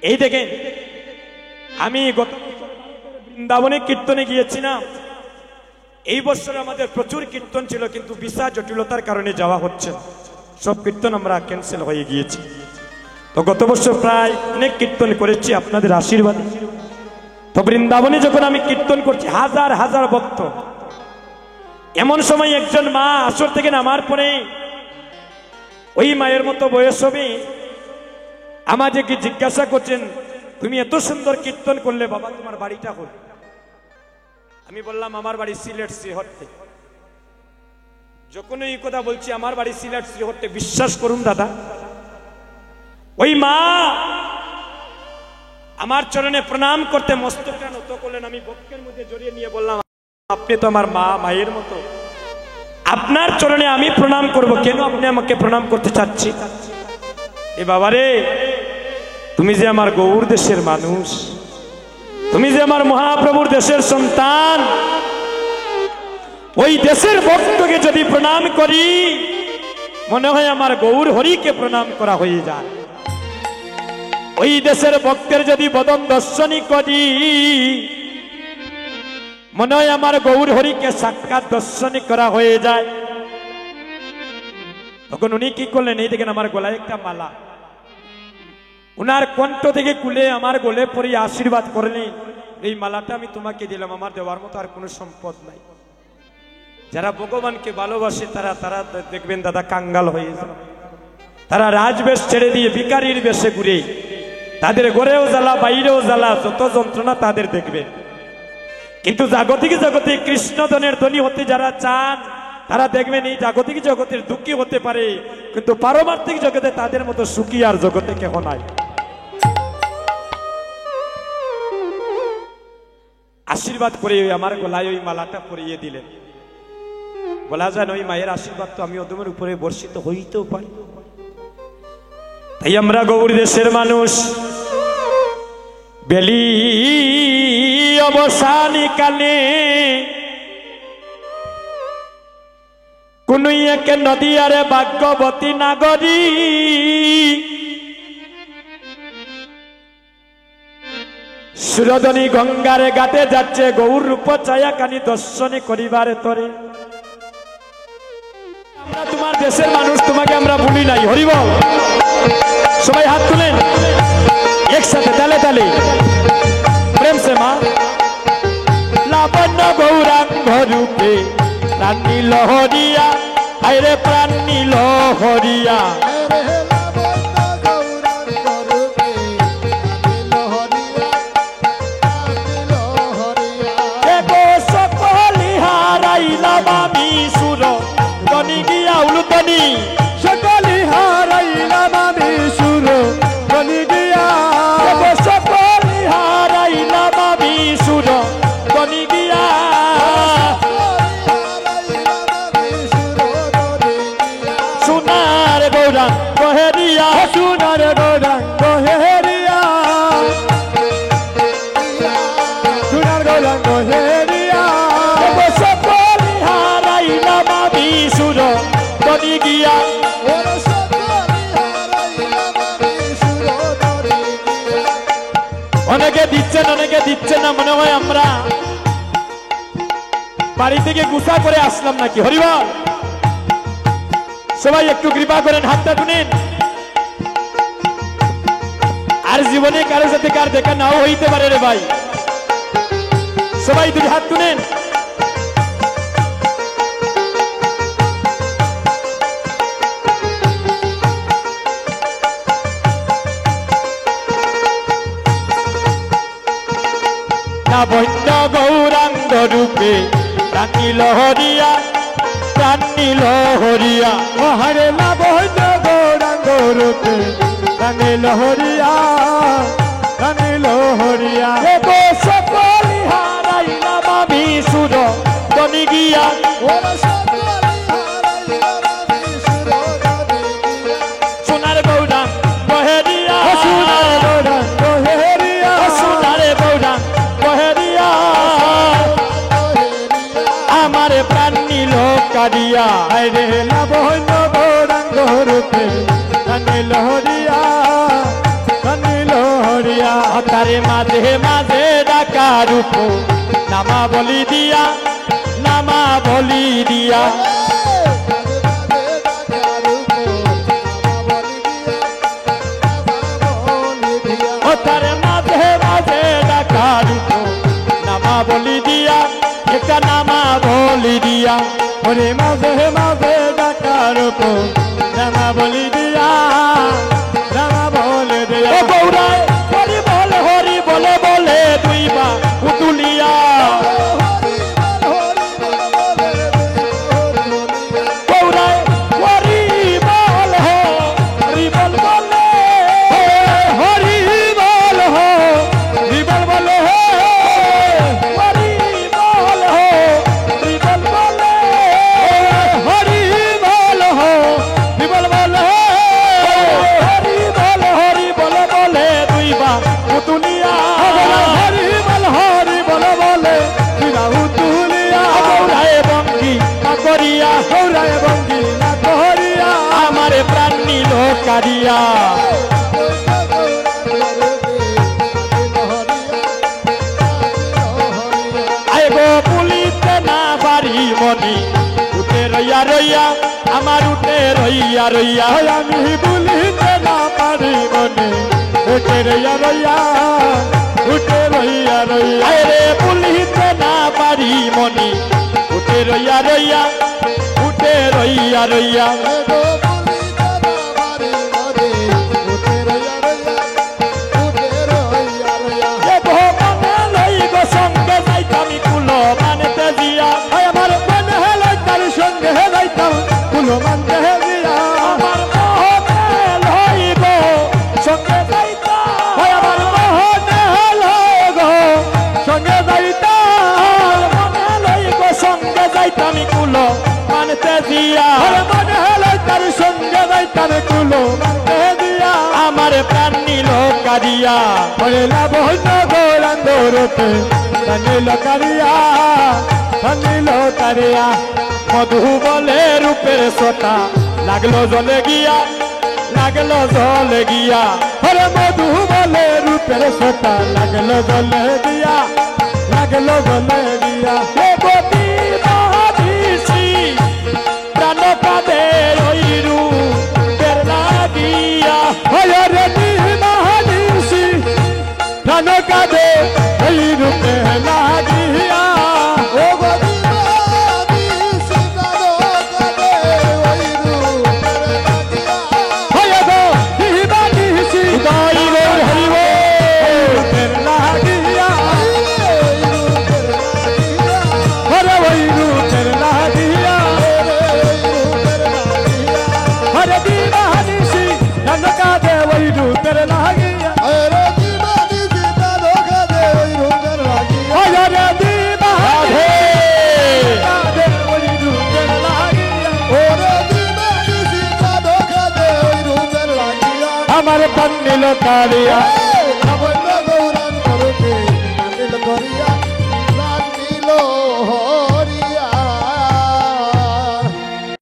এই দেখেন, আমি গত বছর বৃন্দাবনে কীর্তনে গিয়েছিলাম। এই বছর আমাদের প্রচুর কীর্তন ছিল, কিন্তু ভিসা জটিলতার কারণে যাওয়া হচ্ছে না। সব কীর্তন আমরা ক্যান্সেল হয়ে গিয়েছি। তো গত বছর প্রায় অনেক কীর্তন করেছি আপনাদের আশীর্বাদে। তো বৃন্দাবনে যখন আমি কীর্তন করছি, হাজার হাজার ভক্ত, এমন সময় একজন মা আসর থেকে নামার পরে ওই মায়ের মতো বয়স হবে, আমাদেরকে জিজ্ঞাসা করছেন, তুমি এত সুন্দর কীর্তন করলে বাবা, তোমার বাড়িটা হল? আমি বললাম, আমার বাড়ি সিলেট শ্রীহট্টে। যখন এই কথা বলছি, আমার বাড়ি সিলেট শ্রীহট্টে, বিশ্বাস করুন দাদা, ওই মা আমার চরণে প্রণাম করতে মস্তকটা নত করলেন। আমি বক্ষের মধ্যে জড়িয়ে নিয়ে বললাম, আপনি তো আমার মা, মায়ের মতো, আপনার চরণে আমি প্রণাম করব, কেন আপনি আমাকে প্রণাম করতে চাচ্ছি? এ বাবারে, তুমি যে আমার গৌর দেশের মানুষ, তুমি যে আমার মহাপ্রভুর দেশের সন্তান, ওই দেশের ভক্তকে যদি প্রণাম করি, মনে হয় আমার গৌর হরিকে প্রণাম করা হয়ে যায়। ওই দেশের ভক্তের যদি বদন দর্শনী করি, মনে হয় আমার গৌর হরিকে সাক্ষাৎ দর্শনী করা হয়ে যায়। তখন উনি কি করলেন, এই দেখেন আমার গলায় একটা মালা, উনার কণ্ঠ থেকে কুলে আমার গলে পরে আশীর্বাদ করলেন, এই মালাটা আমি তোমাকে দিলাম, আমার দেওয়ার মতো আর কোনো সম্পদ নাই। যারা ভগবানকে ভালোবাসে তারা তারা দেখবেন দাদা কাঙ্গাল হয়ে যায়। তারা রাজবেশ ছেড়ে দিয়ে ভিখারির বেশে ঘুরে, তাদের ঘরেও জ্বালা বাইরেও জ্বালা, যত যন্ত্রণা তাদের দেখবে। কিন্তু জাগতিক জগতে কৃষ্ণধনের ধনী হতে যারা চান, তারা দেখবেন এই জাগতিক জগতের দুঃখী হতে পারে, কিন্তু পারমার্থিক জগতে তাদের মতো সুখী আর জগতে কেহ নাই। আশীর্বাদ করে আমার গলায় ওই মালাটা পরিয়ে দিলেন। বলা যায় ওই মায়ের আশীর্বাদ তো আমি ওদের উপরে বর্ষিত হইতেও পারি। তাই আমরা গৌর দেশের মানুষ, বেলি অবসানী কালে কোন একে নদী আরে ভাগ্যবতী নাগরী, সুরধনী গঙ্গারে ঘাটে যাচ্ছে, গৌর রূপ ছায়া কানি দর্শনে করিবারে তরে। আমরা তোমার দেশের মানুষ, তোমাকে আমরা ভুলি নাই। হরি বল, সবাই হাত তুলেন একসাথে, তালে তালে প্রেম সে মা। লাবণ্য গৌরাঙ্গ রূপে প্রাণ নীল হরিয়া, আইরে প্রাণ নীল হরিয়া, আমি সুর গনি গিয়া উলুতনি, সকলি হারাইলাম আমি সুর গনি গিয়া, সকলি হারাইলাম আমি সুর গনি গিয়া, সোনার গৌরাঙ্গ গহেরিয়া, সোনার গৌরাঙ্গ গহেরিয়া, সোনার গৌরাঙ্গ গহেরিয়া, সুর গনি গিয়া। অনেকে দিচ্ছেন, অনেকে দিচ্ছেন না, মনে হয় আমরা বাড়ি থেকে গুছা করে আসলাম নাকি। হরিবল, সবাই একটু কৃপা করেন, হাতটা তুলেন। আর জীবনে কারোর সাথে কার দেখা নাও হইতে পারে রে ভাই, সবাই দুই হাত তুলেন। লাবণ্য গৌরাঙ্গ রূপে প্রাণ নীল হরিয়া, প্রাণ নীল হরিয়া, হরে লাবণ্য গৌরাঙ্গ রূপে প্রাণ নীল হরিয়া, প্রাণ নীল হরিয়া, সকলি হারাইলাম আমি সুর গনি গিয়া, সোনার গৌরাঙ্গ গহেরিয়া, সোনার গৌরাঙ্গ গহেরিয়া, সোনার গৌরাঙ্গ গহেরিয়া, আমার প্রাণ নীল কারিয়া, আইরে লাবণ্য গৌরাঙ্গ রূপে প্রাণ নীল হরিয়া, প্রাণ নীল হরিয়া। তারে মাঝে মাঝে ডাকা রূপ নামা বলি দিয়া, নামা বলি দিয়া। ও তারে মাঝে মাঝে ডাকা রূপ নামা বলি দিয়া, একটা নামা বলি দিয়া। ওরে মাঝে মাঝে ডাকা রূপ নামা বলি দিয়া, নামা বলে দিয়া। ও গৌরায় হরি বলে বলে দুইবা পুতুলিয়া, গৌরায় হরি বল হরি বল বলে, হরি বল হরি বল বলে, হরি বল হরি বল বলে, হরি বল হরি বল বলে, হরি বল হরি বলে বলে দুইবা পুতুলিয়া, হরি বল হরি বলে বলে দুইবা পুতুলিয়া। গৌরায় বঙ্গি না করিয়া, গৌরায় বঙ্গি না করিয়া আমার প্রাণ নিল কারিয়া। আইগো পুলিতে না পারি মনি উঠে রইয়া রইয়া, আমার উঠে রইয়া রইয়া। আমি পুলিতে না পারি মনি উঠে রইয়া রইয়া, উঠে রইয়া রইয়া। রে পুলিতে না পারি মনি উঠে রইয়া রইয়া, উঠে রইয়া রইয়া। সঙ্গে যাইতাম কুলো মানতে দিয়া, আমার মনে হলো তার সঙ্গে যাইতাম কুলো মানতে দিয়া। আমার মনে লইব সঙ্গে যাইতাম, আমার মনে লইব সঙ্গে যাইতাম, মনে লইব সঙ্গে যাইতাম কুলো মানতে দিয়া। মনে হলো তার সঙ্গে যাইতাম কুলো মানতে দিয়া, আমার প্রাণ নিল কারিয়া। বলে লাভ হইল গৌরাঙ্গরতে নীল কারিয়া, নীল কারিয়া। মধু বলে রূপের সোটা লাগলো জলে গিয়া, লাগলো জলে গিয়া। হরে মধু বলে রূপের সোটা লাগলো জলে গিয়া, লাগলো জলে গিয়া। হে গতি মহাদিসি প্রাণ পাবে ওই রূপের লাগিয়া, হরে রে মহাদিসি প্রাণ কাঁদে ওই রূপে লাগিয়া। ও গতি মহাদিসি প্রাণ কাঁদে ওই রূপে লাগিয়া, হরে গো মহাদিসি গাই গো হরি গো রূপের লাগিয়া, হরে ওই রূপের লাগিয়া। হরে দি মহাদিসি প্রাণ কাঁদে ওই রূপের লাগিয়া, আমার প্রাণ নিল কারিয়া।